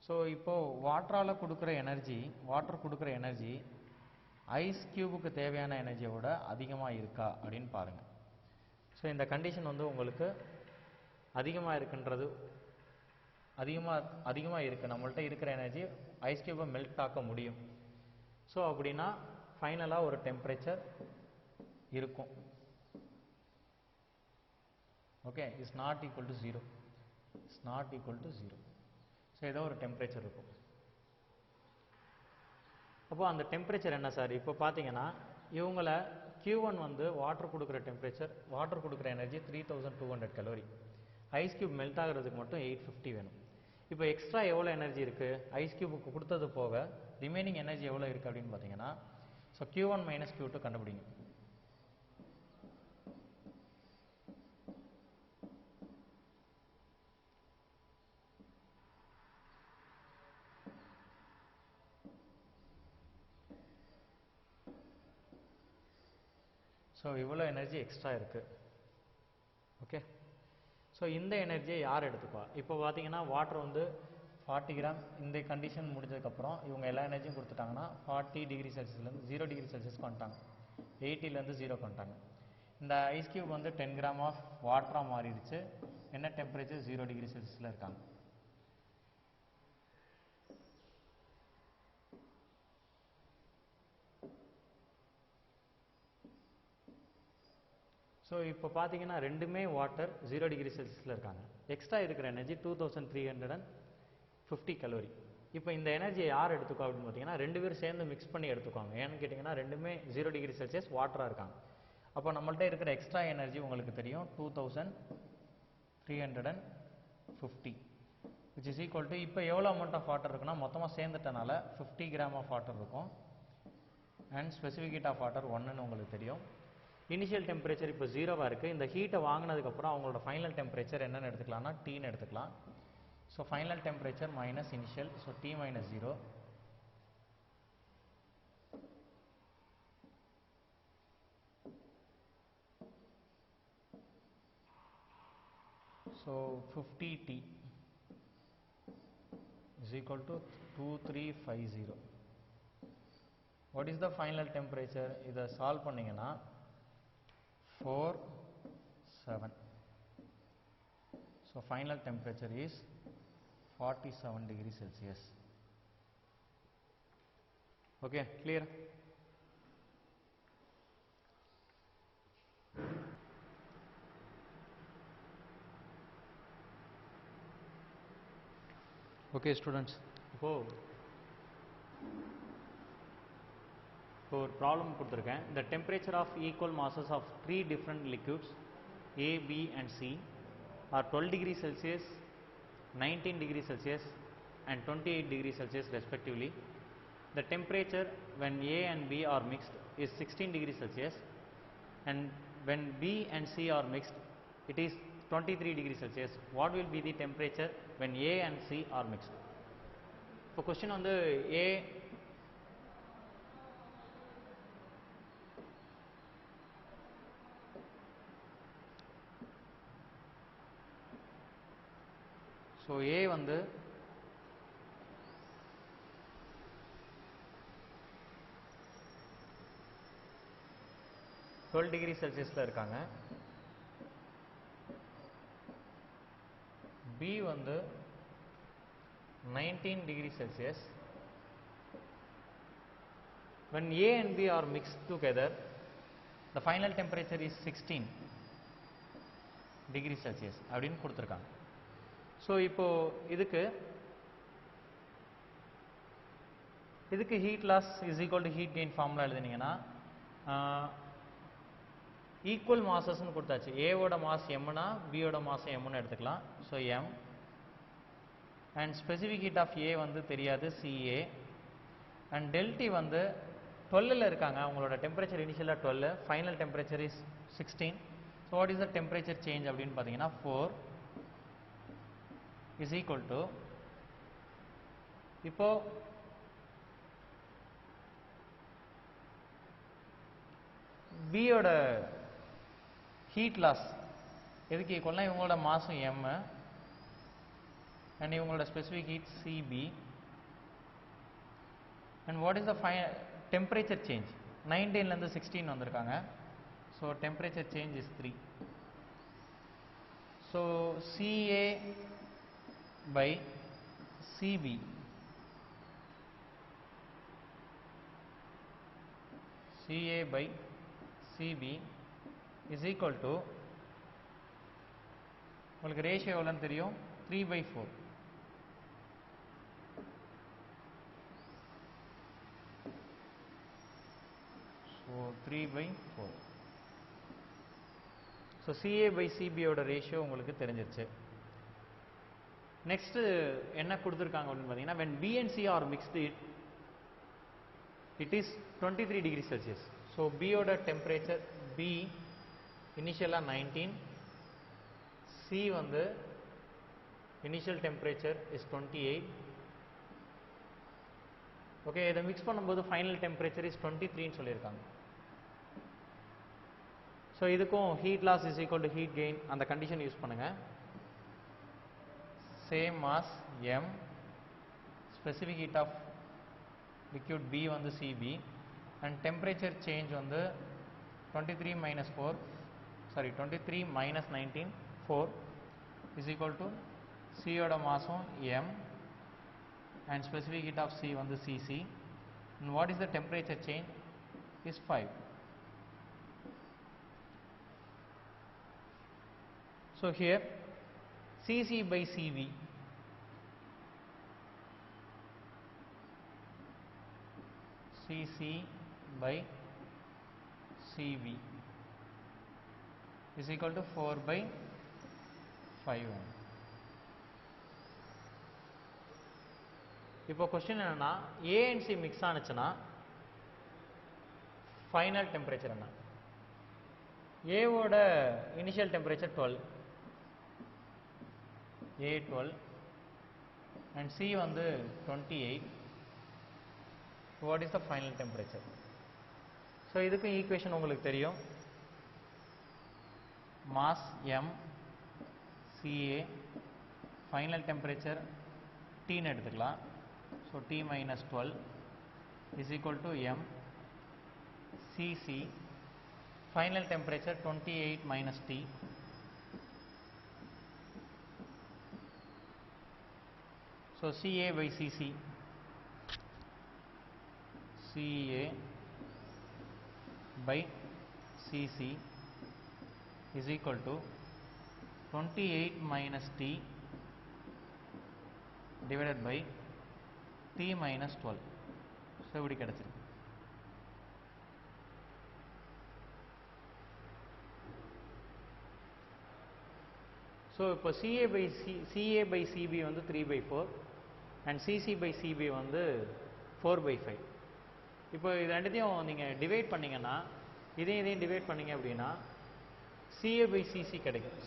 ஸோ இப்போது வாட்டர் கொடுக்குற எனர்ஜி ஐஸ் க்யூபுக்கு தேவையான எனர்ஜியை விட அதிகமாக இருக்கா அப்படின்னு பாருங்கள். ஸோ இந்த கண்டிஷன் வந்து உங்களுக்கு அதிகமாக இருக்குன்றது அதிகமாக இருக்குது. நம்மள்ட்ட இருக்கிற எனர்ஜி ஐஸ் க்யூபை மெல்ட் ஆக்க முடியும். ஸோ அப்படின்னா ஃபைனலாக ஒரு டெம்பரேச்சர் இருக்கும். Okay, is not equal to 0. So ஏதோ ஒரு டெம்பரேச்சர் இருக்கும். அப்போது அந்த டெம்பரேச்சர் என்ன சார்? இப்போ பார்த்தீங்கன்னா இவங்களை Q1 வந்து வாட்டர் கொடுக்குற energy 3200 calorie. Ice cube melt ஆகிறதுக்கு மட்டும் 850 வேணும். இப்போ எக்ஸ்ட்ரா எவ்வளோ எனர்ஜி இருக்குது? ஐஸ் க்யூபுக்கு கொடுத்தது போக ரிமைனிங் எனர்ஜி எவ்வளோ இருக்குது அப்படின்னு பார்த்தீங்கன்னா ஸோ Q1 - Q2 கண்டுபிடிங்க. ஸோ இவ்வளோ எனர்ஜி எக்ஸ்ட்ரா இருக்குது. ஓகே, ஸோ இந்த எனர்ஜியை யார் எடுத்துப்பா? இப்போ பார்த்தீங்கன்னா வாட்டர் வந்து 40 கிராம் இந்த கண்டிஷன் முடிஞ்சதுக்கப்புறம் இவங்க எல்லா எனர்ஜியும் கொடுத்துட்டாங்கன்னா 40°C 0°C வந்துட்டாங்க. 80லேருந்து 0 வந்துட்டாங்க. இந்த ஐஸ் க்யூப் வந்து 10 கிராம் ஆஃப் வாட்டராக மாறிடுச்சு. என்ன டெம்பரேச்சர்? 0°C இருக்காங்க. ஸோ இப்போ பார்த்தீங்கன்னா ரெண்டுமே வாட்டர் 0°C இருக்காங்க. எக்ஸ்ட்ரா இருக்கிற எனர்ஜி 2350 கலோரி. இப்போ இந்த எனர்ஜியை யார் எடுத்துக்கோ அப்படின்னு பார்த்தீங்கன்னா ரெண்டு பேரும் சேர்ந்து மிக்ஸ் பண்ணி எடுத்துக்குவாங்க. ஏன்னு கேட்டிங்கன்னா ரெண்டுமே 0°C வாட்டராக இருக்காங்க. அப்போ நம்மள்ட்ட இருக்கிற எக்ஸ்ட்ரா எனர்ஜி உங்களுக்கு தெரியும் 2350 which is equal to இப்போ எவ்வளோ அமௌண்ட் ஆஃப் வாட்டர் இருக்குன்னா மொத்தமாக சேர்ந்துட்டனால 50 கிராம் ஆஃப் வாட்டர் இருக்கும். And specific heat of water 1ன்னு உங்களுக்கு தெரியும். இனிஷியல் டெம்பரேச்சர் இப்போ 0வாக இருக்குது. இந்த ஹீட்டை வாங்கினதுக்கப்புறம் அவங்களோட ஃபைனல் டெம்பரேச்சர் என்னென்னு எடுத்துக்கலாம்னா Tன்னு எடுத்துக்கலாம். So final temperature minus initial, so T - 0. So 50T is equal to 2350. What is the final temperature? இதை சால்வ் பண்ணிங்கன்னா 47. So final temperature is 47°C. Okay, clear? Okay students, இப்போ ஒரு ப்ராப்ளம் கொடுத்துருக்கேன். The temperature of equal masses of 3 different liquids A, B and C are 12°C, 19 degrees Celsius and 28 degrees Celsius respectively. The temperature when A and B are mixed is 16 degrees Celsius, and when B and C are mixed it is 23 degrees Celsius. What will be the temperature when A and C are mixed? இப்போ question வந்து A so A வந்து twelve degree செல்சியஸில் இருக்காங்க. B வந்து 19 degree Celsius. When A and B are mixed together, the final temperature is 16 degree Celsius அப்படின்னு கொடுத்துருக்காங்க. So இப்போ இதுக்கு heat loss is equal to heat gain formula எழுதுனீங்கன்னா ஈக்குவல் மாசஸ்ன்னு கொடுத்தாச்சு. ஏவோட மாஸ் எம்னா பியோட மாஸ் எம்னு எடுத்துக்கலாம். So M and specific heat of A வந்து தெரியாது, சிஏ. அண்ட் டெல்டி வந்து 12ல் இருக்காங்க, அவங்களோட டெம்பரேச்சர் இனிஷியலாக 12, final temperature is 16. So what is the temperature change அப்படின்னு பார்த்தீங்கன்னா 4 இஸ் ஈக்குவல் டு, இப்போ பியோட ஹீட் லாஸ் எதுக்கு ஈக்குவல்னா இவங்களோட மாசும் எம் அண்ட் இவங்களோட specific heat CB. And what is the temperature change? 19லேருந்து 16 வந்திருக்காங்க. So temperature change is 3. So CA by CB CA by CB is equal to, உங்களுக்கு ரேஷியோ எவ்வளோன்னு தெரியும், 3/4. So 3/4. So CA by CB யோட ratio உங்களுக்கு தெரிஞ்சிருச்சு. Next என்ன கொடுத்துருக்காங்க அப்படின்னு பார்த்தீங்கன்னா, when B and C are mixed it is 23 degrees Celsius. So B யோட டெம்பரேச்சர், B இனிஷியலாக 19, C வந்து இனிஷியல் டெம்பரேச்சர் இஸ் 28. ஓகே, இதை மிக்ஸ் பண்ணும்போது ஃபைனல் டெம்பரேச்சர் இஸ் 23ன்னு சொல்லியிருக்காங்க. ஸோ இதுக்கும் heat loss is equal to heat gain அந்த condition use பண்ணுங்க. Same mass M, specific heat of liquid B வந்து CB, and temperature change வந்து 23 minus 19 4 is equal to C யோட மாசும் M and specific heat of C வந்து CC, and what is the temperature change is 5. So here CC by CV, CC by CV is equal to 4/5. இப்போ question என்னன்னா, A and C mix ஆனிச்சுன்னா final temperature என்ன? ஏவோட initial temperature 12, A 12 and C வந்து 28. What is the final temperature? So இதுக்கு equation உங்களுக்கு தெரியும். Mass M, CA, final temperature Tன்னு எடுத்துக்கலாம். So T minus 12 is equal to M, CC, final temperature 28 minus T. So CA by CC, CA by CC is equal to 28 minus T divided by T minus 12. So இப்படி கிடைச்சிருக்கு. So இப்போ CA/CB வந்து 3/4 and CC/CB வந்து 4/5. இப்போ இது ரெண்டுத்தையும் நீங்கள் divide பண்ணிங்கன்னா இதையும் டிவைட் பண்ணிங்க அப்படின்னா CA/CC கிடைக்கும்.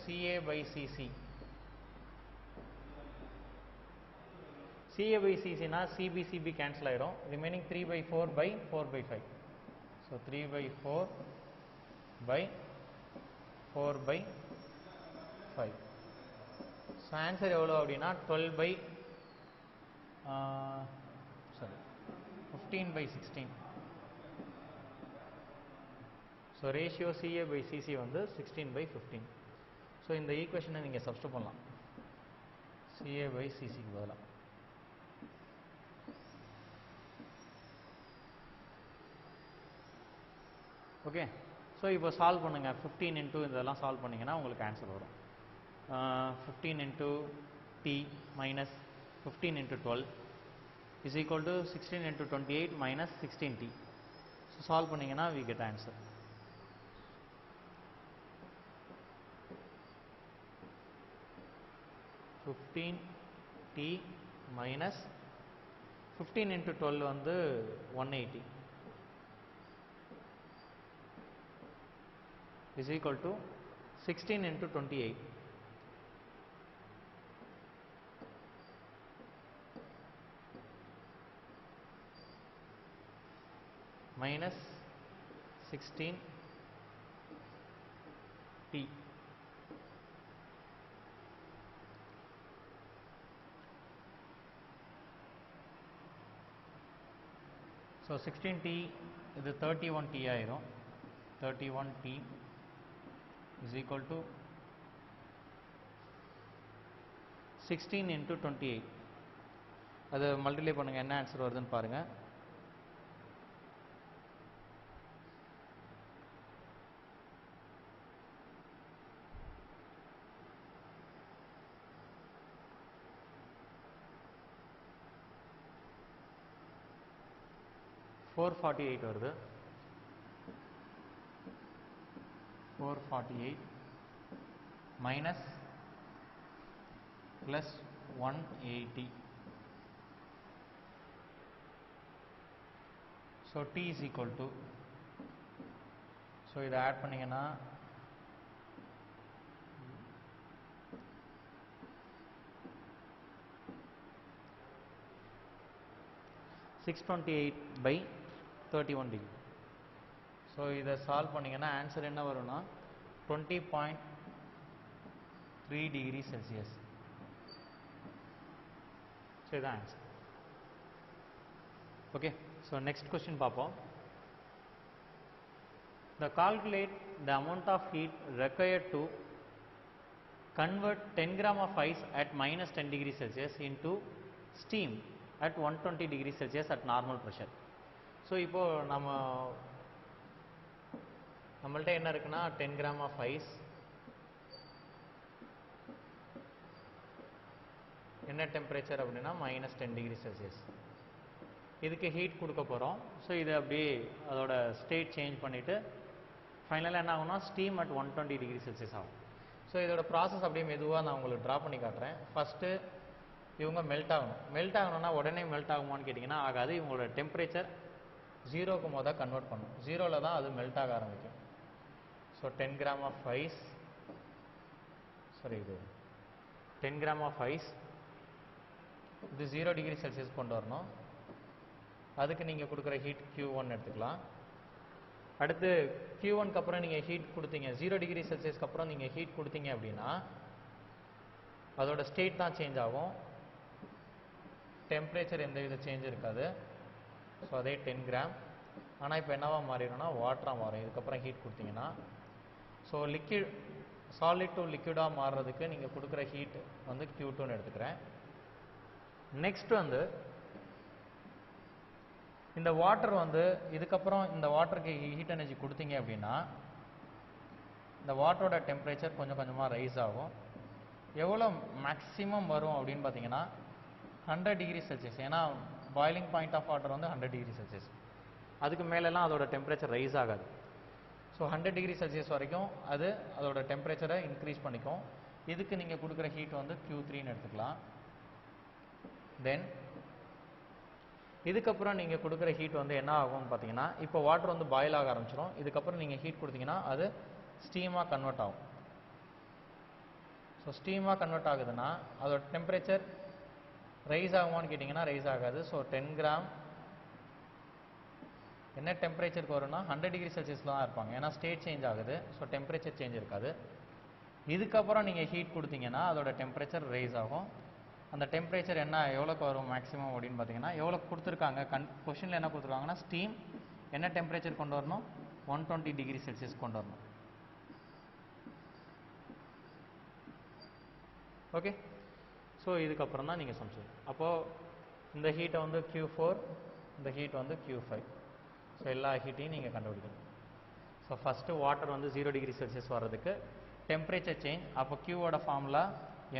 CA/CCனா CB கேன்சல் ஆகிடும். ரிமைனிங் 3/4/4/5. ஸோ 3/4/4/5. ஸோ ஆன்சர் எவ்வளோ அப்படின்னா 15/16. ஸோ ரேஷியோ CA/CC வந்து 16/15. ஸோ இந்த ஈக்குவேஷனை நீங்கள் சப்ஸ்டிட்யூட் பண்ணலாம் CA/CCக்கு பதிலாக. ஓகே. ஸோ இப்போ சால்வ் பண்ணுங்கள். 15 இன்ட்டு இதெல்லாம் சால்வ் பண்ணிங்கன்னா உங்களுக்கு ஆன்சர் வரும். 15 into T minus 15 into 12 is equal to 16 into 28 minus 16T. So solve பண்ணிங்கன்னா we get answer. T minus 15 into 12 வந்து 180 is equal to 16 into 28 minus 16T. So 16T இது 31T ஆயிரும். 31T is equal to 16 into 28. அது multiply பண்ணுங்க, என்ன answer வருதுன்னு பாருங்க. $448 வருது. 448 minus plus 180. So T is equal to, so இதை ஆட் பண்ணிங்கன்னா 628/31 டிகிரி. ஸோ இதை சால்வ் பண்ணிங்கன்னா ஆன்சர் என்ன வரும்னா 20.3 டிகிரி செல்சியஸ். ஸோ இதான் answer. Okay. So next question பார்ப்போம். The calculate the amount of heat required to convert 10 gram of ice at minus 10 degree Celsius into steam at 120 degree Celsius at normal pressure. So இப்போ நம்மள்ட்ட என்ன இருக்குன்னா 10 gram of ice, என்ன temperature அப்படின்னா minus 10 degree Celsius. இதுக்கு heat கொடுக்க போகிறோம். So இது அப்படியே அதோட ஸ்டேட் சேஞ்ச் பண்ணிவிட்டு ஃபைனலாக என்ன ஆகும்னா ஸ்டீம் அட் 120 டிகிரி செல்சியஸ் ஆகும். ஸோ இதோட ப்ராசஸ் அப்படியே மெதுவாக நான் உங்களுக்கு ட்ரா பண்ணி காட்டுறேன். ஃபஸ்ட்டு இவங்க மெல்ட் ஆகணும். மெல்ட் ஆகணும்னா உடனே மெல்ட் ஆகுமான்னு கேட்டிங்கன்னா ஆகாது. இவங்களோட டெம்பரேச்சர் 0க்கு மொதல் கன்வெர்ட் பண்ணும். 0ல் தான் அது மெல்ட் ஆக ஆரம்பிக்கும். ஸோ 10 gram of ice, இது 10 gram of ice, இது 0 டிகிரி செல்சியஸ் கொண்டு வரணும். அதுக்கு நீங்கள் கொடுக்குற ஹீட் Q1 எடுத்துக்கலாம். அடுத்து Q1க்கு அப்புறம் நீங்கள் ஹீட் கொடுத்தீங்க, 0 டிகிரி செல்சியஸ்க்கு அப்புறம் நீங்கள் ஹீட் கொடுத்தீங்க அப்படின்னா அதோட ஸ்டேட் தான் சேஞ்ச் ஆகும், டெம்பரேச்சர் எந்த வித சேஞ்ச் இருக்காது. ஸோ அதே 10 கிராம். ஆனால் இப்போ என்னவா மாறிடும்னா வாட்டராக மாறும் இதுக்கப்புறம் ஹீட் கொடுத்தீங்கன்னா. ஸோ சாலிட் டு லிக்விடாக மாறுறதுக்கு நீங்கள் கொடுக்குற ஹீட் வந்து Q2ன்னு எடுத்துக்கிறேன். நெக்ஸ்ட் வந்து இந்த வாட்டர் வந்து இதுக்கப்புறம் இந்த வாட்டருக்கு ஹீட் எனர்ஜி கொடுத்தீங்க அப்படின்னா இந்த வாட்டரோட டெம்பரேச்சர் கொஞ்சம் கொஞ்சமாக ரைஸ் ஆகும். எவ்வளோ மேக்ஸிமம் வரும் அப்படின்னு பார்த்தீங்கன்னா 100 டிகிரி செல்சியஸ். ஏன்னா பாய்லிங் பாயிண்ட் ஆஃப் வாட்டர் வந்து 100 டிகிரி செல்சியஸ். அதுக்கு மேலெல்லாம் அதோட டெம்பரேச்சர் ரைஸ் ஆகாது. ஸோ 100 டிகிரி செல்சியஸ் வரைக்கும் அது அதோட டெம்பரேச்சரை இன்க்ரீஸ் பண்ணிக்கும். இதுக்கு நீங்கள் கொடுக்குற ஹீட் வந்து Q3ன்னு எடுத்துக்கலாம். தென் இதுக்கப்புறம் நீங்கள் கொடுக்குற ஹீட் வந்து என்ன ஆகும்னு பார்த்தீங்கன்னா, இப்போ வாட்டர் வந்து பாயில் ஆக ஆரம்பிச்சிடும். இதுக்கப்புறம் நீங்கள் ஹீட் கொடுத்தீங்கன்னா அது ஸ்டீமாக கன்வெர்ட் ஆகும். ஸோ ஸ்டீமாக கன்வெர்ட் ஆகுதுன்னா அதோட டெம்பரேச்சர் ரைஸ் ஆகுமான்னு கேட்டிங்கன்னா ரைஸ் ஆகாது. ஸோ 10 கிராம் என்ன டெம்பரேச்சருக்கு வரும்னா 100 டிகிரி செல்சியஸில் தான் இருப்பாங்க. ஏன்னா ஸ்டேட் சேஞ்ச் ஆகுது. ஸோ டெம்பரேச்சர் சேஞ்ச் இருக்காது. இதுக்கப்புறம் நீங்கள் ஹீட் கொடுத்தீங்கன்னா அதோட டெம்பரேச்சர் ரைஸ் ஆகும். அந்த டெம்பரேச்சர் என்ன எவ்வளோக்கு வரும் மேக்ஸிமம் அப்படின்னு பார்த்தீங்கன்னா, எவ்வளோ கொடுத்துருக்காங்க கொஷனில் என்ன கொடுத்துருக்காங்கன்னா, ஸ்டீம் என்ன டெம்பரேச்சர் கொண்டு வரணும், 120 டிகிரி செல்சியஸ் கொண்டு வரணும். ஓகே, ஸோ இதுக்கப்புறம் தான் நீங்கள் சமைச்சது. அப்போது இந்த ஹீட்டை வந்து Q4, இந்த ஹீட் வந்து Q5. ஸோ எல்லா ஹீட்டையும் நீங்கள் கண்டுபிடிக்கணும். ஸோ ஃபஸ்ட்டு வாட்டர் வந்து 0 டிகிரி செல்சியஸ் வர்றதுக்கு டெம்பரேச்சர் சேஞ்ச். அப்போ Qவோட formula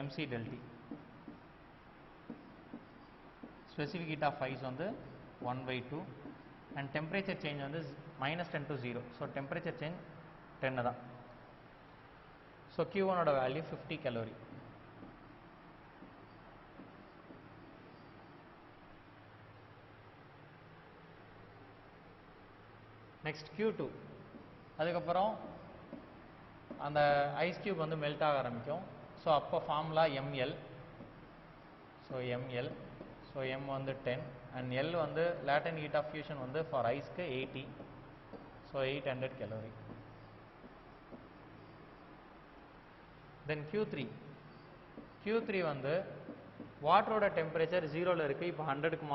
MC del T. Specific heat of ice வந்து 1/2 அண்ட் டெம்பரேச்சர் சேஞ்ச் வந்து -10 to 0. ஸோ டெம்பரேச்சர் சேஞ்ச் 10 தான். ஸோ Q1ஓட வேல்யூ 50 கலோரி. Next Q2. அதுக்கப்புறம் அந்த ஐஸ் கியூப் வந்து மெல்ட் ஆக ஆரம்பிக்கும். ஸோ அப்போ formula ML. So ML, so M வந்து 10 அண்ட் L வந்து லேட்டன்ட் ஹீட் ஆஃப் ஃபியூஷன் வந்து ஃபார் ஐஸ்க்கு 80. So 800 calorie. தென் Q3 வந்து வாட்டரோட டெம்பரேச்சர் 0ல் இருக்குது. இப்போ 100க்கு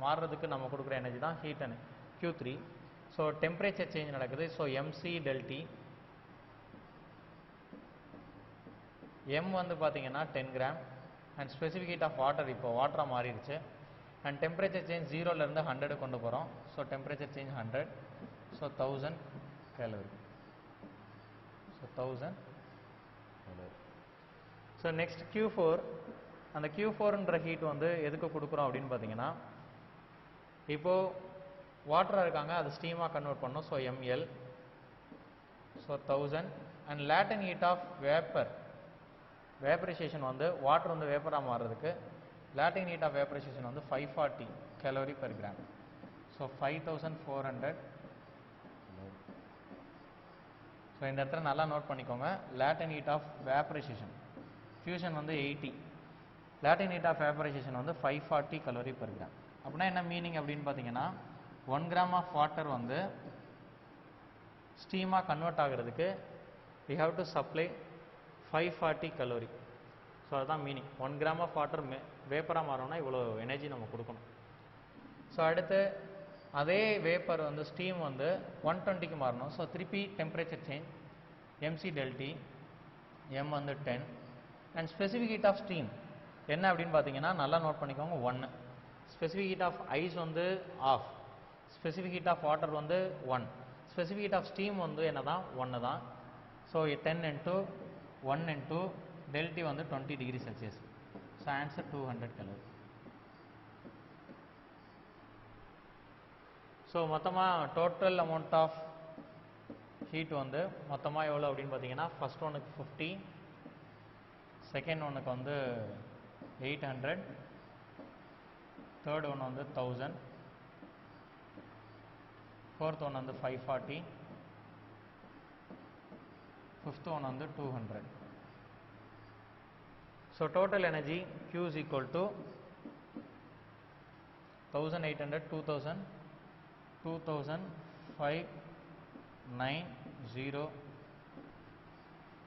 மாறுறதுக்கு நம்ம கொடுக்குற எனர்ஜி தான் heat and Q3. So temperature change நடக்குது. So MC del T. M வந்து பார்த்தீங்கன்னா 10 gram and specific heat of water இப்போ வாட்டராக மாறிடுச்சு. அண்ட் டெம்பரேச்சர் சேஞ்ச் 0லேருந்து 100 கொண்டு போகிறோம். So temperature change 100. So 1000 calorie. So 1000 calorie. So next Q4. அந்த Q4ன்ற ஹீட் வந்து எதுக்கு கொடுக்குறோம் அப்படின்னு பார்த்தீங்கன்னா, இப்போது வாட்டராக இருக்காங்க, அது ஸ்டீமாக கன்வெர்ட் பண்ணோம். So ML. So 1000 and latent heat of vaporization வந்து வாட்டர் வந்து வேப்பராக மாறுறதுக்கு லேட்டன் ஹீட் ஆஃப் வேப்பரைசேஷன் வந்து 540 calorie per gram. So 5400. So இந்த இடத்துல நல்லா நோட் பண்ணிக்கோங்க. Latent heat of vaporization fusion வந்து 80, லேட்டன் ஹீட் ஆஃப் வேப்பரைசேஷன் வந்து 540 கலோரி பெர் கிராம். அப்படின்னா என்ன மீனிங் அப்படின்னு பார்த்தீங்கன்னா, 1 கிராம் ஆஃப் வாட்டர் வந்து ஸ்டீமாக கன்வெர்ட் ஆகிறதுக்கு we have to supply 540 calorie. So அதுதான் மீனிங். 1 கிராம் ஆஃப் வாட்டர் வேப்பராக மாறணும்னா இவ்வளோ எனர்ஜி நம்ம கொடுக்கணும். ஸோ அடுத்து அதே வேப்பர் வந்து ஸ்டீம் வந்து 120க்கு மாறணும். ஸோ திருப்பி temperature change MC del T. M வந்து 10 and specific heat of steam என்ன அப்படின்னு பார்த்தீங்கன்னா, நல்லா நோட் பண்ணிக்கோங்க. 1. ஸ்பெசிஃபிக் ஹீட் ஆஃப் ஐஸ் வந்து of, specific heat of water வந்து 1, ஸ்பெசிஃபிக் ஹீட் ஆஃப் ஸ்டீம் வந்து என்ன தான் 1 தான். So 10 into 1 into del T வந்து 20 degree Celsius. So answer 200 calorie. So மொத்தமாக டோட்டல் அமௌண்ட் ஆஃப் ஹீட் வந்து மொத்தமாக எவ்வளோ அப்படின்னு பார்த்தீங்கன்னா, ஃபர்ஸ்ட் ஒன்றுக்கு 50, செகண்ட் ஒன்றுக்கு வந்து 800, தேர்ட் ஒன்று வந்து 1000, ஃபோர்த் ஒன்று வந்து 540, ஃபிஃப்த் ஒன் வந்து 200. So total energy Q is equal to 1800, 2000, 2590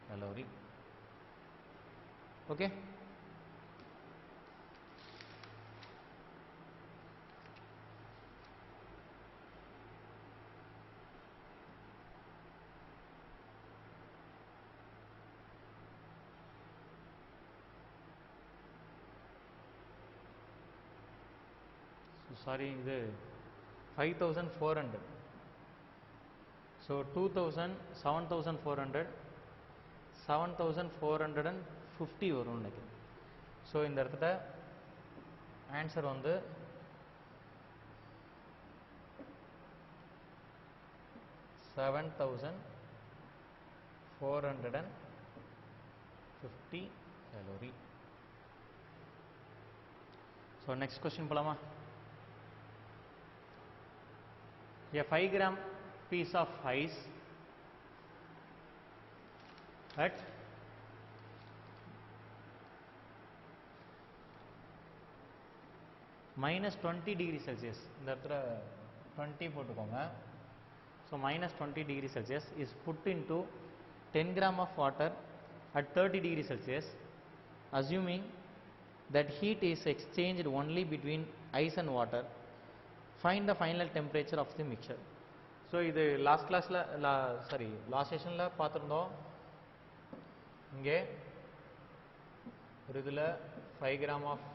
calorie. Okay. Sorry, இது 5400. ஸோ 2000, 7400, 7450 வரும் நினைக்கிறேன். ஸோ இந்த இடத்துல ஆன்சர் வந்து 7450 50 calorie. So next question polama. A 5 gram piece of ice at minus 20 degree Celsius. இந்த இடத்துல 20 போட்டுக்கோங்க. So minus 20 degree Celsius is put into 10 gram of water at 30 degree Celsius, assuming that heat is exchanged only between ice and water. Find the final temperature of the mixture. So இது last கிளாஸ்ல last செஷன்ல பார்த்துருந்தோம். இங்கே ஒரு இதில் 5 gram of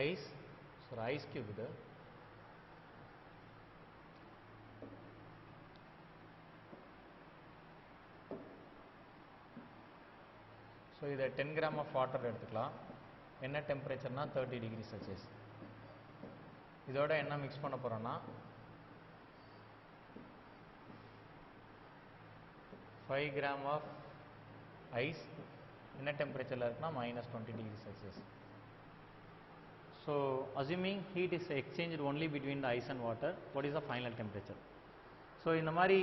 ice, ice cube இது. So இதை 10 gram of water எடுத்துக்கலாம். என்ன டெம்பரேச்சர்னா 30 டிகிரி செல்சியஸ். இதோட என்ன மிக்ஸ் பண்ண போகிறோன்னா 5 கிராம் ஆஃப் ஐஸ் என்ன டெம்பரேச்சரில் இருக்குன்னா minus 20 degree Celsius. So assuming heat is exchange only between the ice and water, what is the final temperature? So இந்த மாதிரி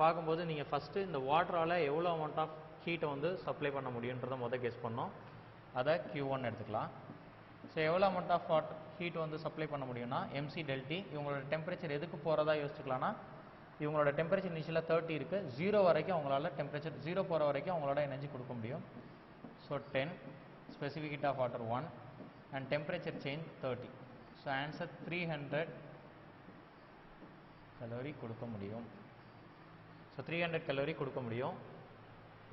பார்க்கும்போது நீங்கள் ஃபஸ்ட்டு இந்த வாட்டரால் எவ்வளோ அமௌண்ட் ஆஃப் ஹீட்டை வந்து சப்ளை பண்ண முடியுன்றதை முதல் கெஸ் பண்ணோம். அதை Q1 எடுத்துக்கலாம். ஸோ எவ்வளோ அமௌண்ட் ஆஃப் ஹீட் வந்து சப்ளை பண்ண முடியும்னா MC டெல்டி. இவங்களோட டெம்பரேச்சர் எதுக்கு போகிறதா யோசிச்சுக்கலாம்னா, இவங்களோட டெம்பரேச்சர் இனிஷியலாக 30 இருக்குது, 0 வரைக்கும் அவங்களால டெம்பரேச்சர் 0 போகிற வரைக்கும் அவங்களோட எனர்ஜி கொடுக்க முடியும். So 10 specific heat of water 1 and temperature change 30. So answer 300 calorie கொடுக்க முடியும். ஸோ 300 calorie கொடுக்க முடியும்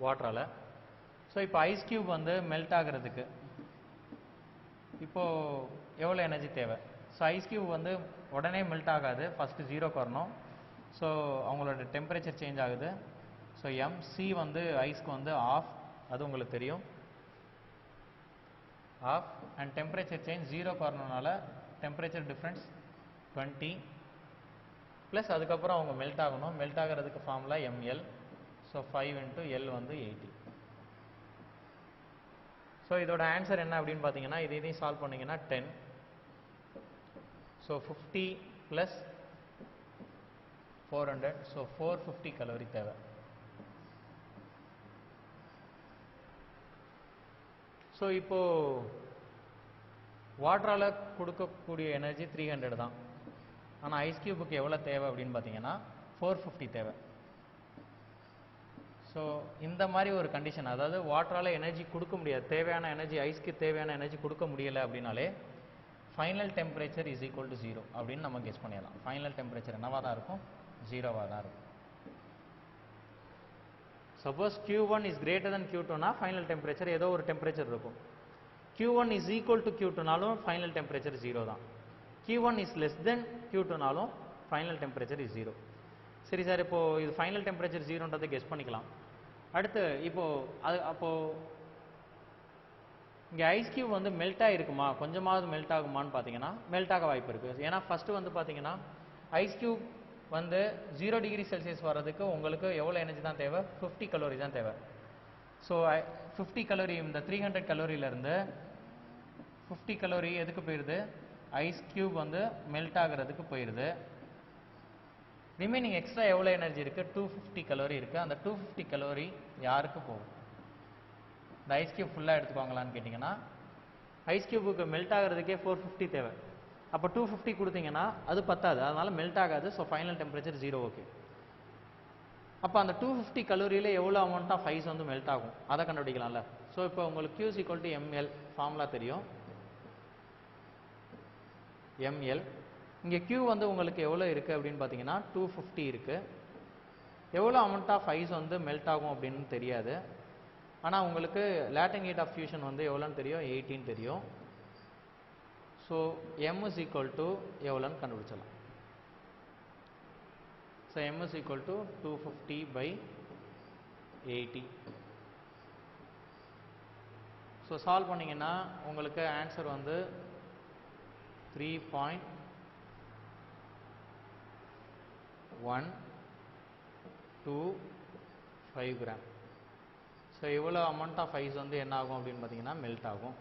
வாட்டரால். ஸோ இப்போ ஐஸ் கியூப் வந்து மெல்ட் ஆகிறதுக்கு இப்போது எவ்வளோ எனர்ஜி தேவை? ஸோ ஐஸ் கியூப் வந்து உடனே மெல்ட் ஆகாது, ஃபஸ்ட்டு 0க்கு வரணும். ஸோ அவங்களோட டெம்பரேச்சர் சேஞ்ச் ஆகுது. ஸோ MC வந்து ஐஸ்க்கு வந்து ஆஃப், அது உங்களுக்கு தெரியும், ஆஃப். அண்ட் டெம்பரேச்சர் சேஞ்ச் 0க்கு வரணுனால டெம்பரேச்சர் டிஃப்ரென்ஸ் 20 ப்ளஸ் அதுக்கப்புறம் அவங்க மெல்ட் ஆகணும். மெல்ட் ஆகிறதுக்கு ஃபார்முலா ML. ஸோ 5 × L வந்து 80. ஸோ இதோட ஆன்சர் என்ன அப்படின்னு பார்த்தீங்கன்னா, இதையும் சால்வ் பண்ணிங்கன்னா 10. ஸோ 50 + 400, ஸோ 450 கலோரி தேவை. ஸோ இப்போது வாட்டரால் கொடுக்கக்கூடிய எனர்ஜி 300 தான். ஆனால் ஐஸ் கியூபுக்கு எவ்வளோ தேவை அப்படின்னு பார்த்தீங்கன்னா 450 தேவை. ஸோ இந்த மாதிரி ஒரு கண்டிஷன், அதாவது வாட்டரால் எனர்ஜி கொடுக்க முடியாது, தேவையான எனர்ஜி ஐஸ்க்கு தேவையான எனர்ஜி கொடுக்க முடியலை அப்படின்னாலே final temperature is equal to 0 அப்படின்னு நம்ம கெஸ் பண்ணிடலாம். ஃபைனல் டெம்பரேச்சர் என்னவாக தான் இருக்கும்? 0வாக தான் இருக்கும். Suppose Q1 is greater than Q2னா ஃபைனல் டெம்பரேச்சர் ஏதோ ஒரு டெம்பரேச்சர் இருக்கும். Q1 இஸ் ஈக்குவல் டு Q2நாலும் ஃபைனல் டெம்பரேச்சர் 0 தான். Q1 இஸ் லெஸ் தென் Q2நாலும் ஃபைனல் டெம்பரேச்சர் இஸ் 0. சரி சார், இப்போது இது ஃபைனல் டெம்பரேச்சர் 0ன்றதை கெஸ் பண்ணிக்கலாம். அடுத்து அப்போது இங்கே ஐஸ் கியூப் வந்து மெல்ட் ஆகிருக்குமா, கொஞ்சமாவது மெல்ட் ஆகுமான்னு பார்த்தீங்கன்னா மெல்ட் ஆக வாய்ப்பு இருக்குது. ஏன்னா ஃபஸ்ட்டு வந்து பார்த்தீங்கன்னா ஐஸ் கியூப் வந்து 0 டிகிரி செல்சியஸ் வர்றதுக்கு உங்களுக்கு எவ்வளோ எனர்ஜி தான் தேவை? 50 கலோரி தான் தேவை. ஸோ 50 கலோரி, இந்த 300 கலோரியிலேருந்து 50 கலோரி எதுக்கு போயிடுது? ஐஸ் கியூப் வந்து மெல்ட் ஆகிறதுக்கு போயிடுது. ரிமைனிங் எக்ஸ்ட்ரா எவ்வளோ எனர்ஜி இருக்குது? 250 கலோரி இருக்குது. அந்த 250 கலோரி யாருக்கு போகும்? இந்த ஐஸ் கியூப் ஃபுல்லாக எடுத்துக்கோங்களான்னு கேட்டிங்கன்னா, ஐஸ் கியூபுக்கு மெல்ட் ஆகிறதுக்கே 450 தேவை. அப்போ 250 கொடுத்தீங்கன்னா அது பத்தாது, அதனால் மெல்ட் ஆகாது. So final temperature 0. ஓகே, அப்போ அந்த 250 கலோரியில் எவ்வளோ அமௌண்ட் ஆஃப் ஐஸ் வந்து மெல்ட் ஆகும் அதை கண்டுபிடிக்கலாம்ல. ஸோ இப்போ உங்களுக்கு Q = ML ஃபார்முலா தெரியும். ML இங்கே Q வந்து உங்களுக்கு எவ்வளோ இருக்குது அப்படின்னு பார்த்தீங்கன்னா 250 இருக்குது. எவ்வளோ அமௌண்ட் ஆஃப் ஐஸ் வந்து மெல்ட் ஆகும் அப்படின்னு தெரியாது. ஆனால் உங்களுக்கு லேட்டன்ட் ஹீட் ஆஃப் ஃபியூஷன் வந்து எவ்வளோன்னு தெரியும்? 18 தெரியும். ஸோ M = எவ்வளோன்னு கண்டுபிடிச்சலாம். So M = 250/80. ஸோ சால்வ் பண்ணிங்கன்னா உங்களுக்கு ஆன்சர் வந்து 3.1 to 5 கிராம். ஸோ இவ்வளோ அமௌண்ட் ஆஃப் ஐஸ் வந்து என்ன ஆகும் அப்படின்னு பார்த்தீங்கன்னா மெல்ட் ஆகும்.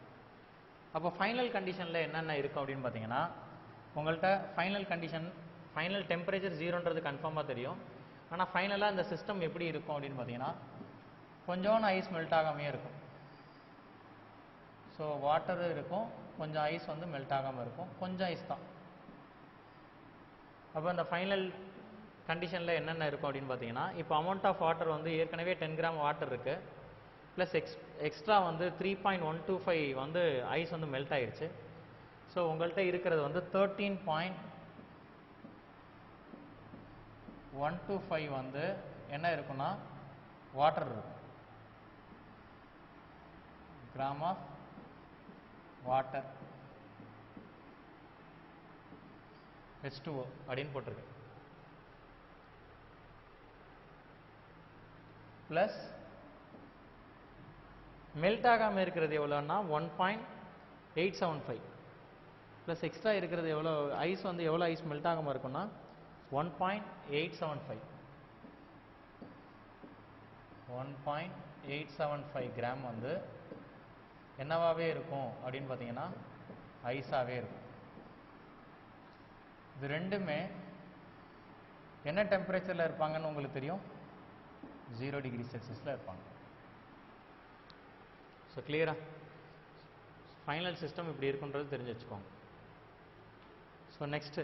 அப்போ ஃபைனல் கண்டிஷனில் என்னென்ன இருக்கும் அப்படின்னு பார்த்தீங்கன்னா, உங்கள்கிட்ட ஃபைனல் டெம்பரேச்சர் 0ன்றது கன்ஃபார்மாக தெரியும். ஆனால் ஃபைனலாக இந்த சிஸ்டம் எப்படி இருக்கும் அப்படின்னு பார்த்தீங்கன்னா, கொஞ்சோண்டு ஐஸ் மெல்ட் ஆகாமையே இருக்கும். ஸோ வாட்டர் இருக்கும், கொஞ்சம் ஐஸ் வந்து மெல்ட் ஆகாமல் இருக்கும், கொஞ்சம் ஐஸ் தான். அப்போ இந்த ஃபைனல் கண்டிஷனில் என்னென்ன இருக்கும் அப்படின்னு பார்த்தீங்கன்னா, இப்போ அமௌண்ட் ஆஃப் வாட்டர் வந்து ஏற்கனவே 10 கிராம் வாட்டர் இருக்குது, ப்ளஸ் எக்ஸ்ட்ரா வந்து 3.125 வந்து ஐஸ் வந்து மெல்ட் ஆயிடுச்சு. ஸோ உங்கள்கிட்ட இருக்கிறது வந்து 13.125 வந்து என்ன இருக்குன்னா வாட்டர் இருக்கும், கிராம் ஆஃப் வாட்டர் H2O அப்படின்னு போட்டிருக்கு. ப்ளஸ் மெல்ட் ஆகாமல் இருக்கிறது எவ்வளோன்னா 1.875 ப்ளஸ் எக்ஸ்ட்ரா இருக்கிறது எவ்வளோ ஐஸ் வந்து எவ்வளோ ஐஸ் மெல்ட் ஆகாமல் இருக்குன்னா 1.875 கிராம் வந்து என்னவாகவே இருக்கும் அப்படின்னு பார்த்தீங்கன்னா ஐஸாகவே இருக்கும். இது ரெண்டுமே என்ன டெம்பரேச்சரில் இருப்பாங்கன்னு உங்களுக்கு தெரியும், 0 டிகிரி செல்சியஸில் இருப்பாங்க. ஸோ கிளியரா ஃபைனல் சிஸ்டம் இப்படி இருக்குன்றது தெரிஞ்சு வச்சுக்கோங்க. So next